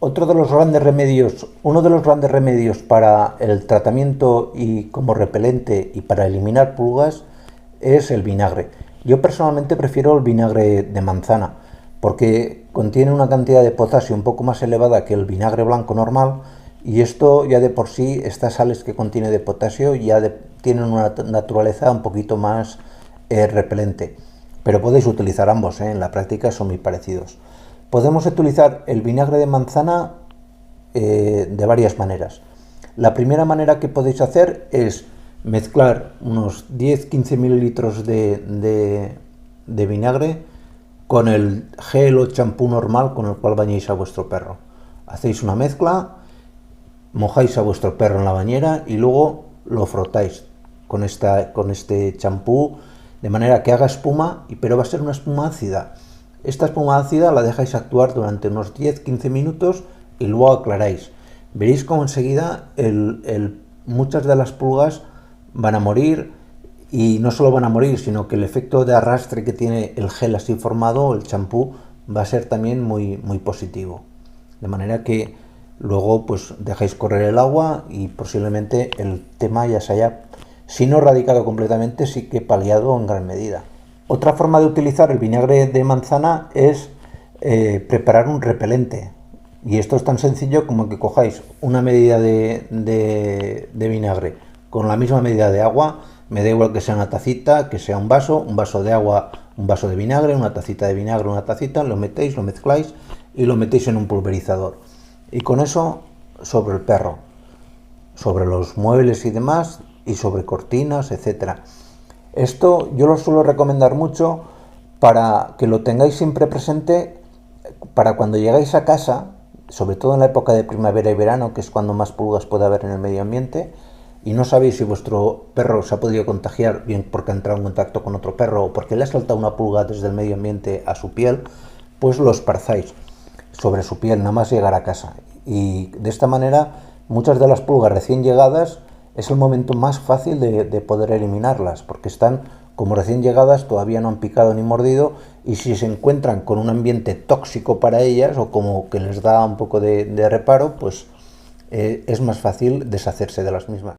Otro de los grandes remedios, uno de los grandes remedios para el tratamiento y como repelente y para eliminar pulgas es el vinagre. Yo personalmente prefiero el vinagre de manzana porque contiene una cantidad de potasio un poco más elevada que el vinagre blanco normal, y esto ya de por sí, estas sales que contiene de potasio tienen una naturaleza un poquito más repelente. Pero podéis utilizar ambos, en la práctica son muy parecidos. Podemos utilizar el vinagre de manzana de varias maneras. La primera manera que podéis hacer es mezclar unos 10-15 mililitros de vinagre con el gel o champú normal con el cual bañéis a vuestro perro. Hacéis una mezcla, mojáis a vuestro perro en la bañera y luego lo frotáis con este champú de manera que haga espuma, pero va a ser una espuma ácida. Esta espuma ácida la dejáis actuar durante unos 10-15 minutos y luego aclaráis. Veréis como enseguida muchas de las pulgas van a morir, y no solo van a morir, sino que el efecto de arrastre que tiene el gel así formado, el champú, va a ser también muy, muy positivo. De manera que luego pues dejáis correr el agua y posiblemente el tema ya se haya, si no erradicado completamente, sí que paliado en gran medida. Otra forma de utilizar el vinagre de manzana es preparar un repelente. Y esto es tan sencillo como que cojáis una medida de vinagre con la misma medida de agua. Me da igual que sea una tacita, que sea un vaso de agua, un vaso de vinagre, una tacita de vinagre, una tacita, lo metéis, lo mezcláis y lo metéis en un pulverizador. Y con eso sobre el perro, sobre los muebles y demás, y sobre cortinas, etcétera. Esto yo lo suelo recomendar mucho para que lo tengáis siempre presente para cuando llegáis a casa, sobre todo en la época de primavera y verano, que es cuando más pulgas puede haber en el medio ambiente, y no sabéis si vuestro perro se ha podido contagiar, bien porque ha entrado en contacto con otro perro o porque le ha saltado una pulga desde el medio ambiente a su piel, pues lo esparzáis sobre su piel nada más llegar a casa. Y de esta manera muchas de las pulgas recién llegadas es el momento más fácil de poder eliminarlas, porque están como recién llegadas, todavía no han picado ni mordido, y si se encuentran con un ambiente tóxico para ellas o como que les da un poco de reparo, pues es más fácil deshacerse de las mismas.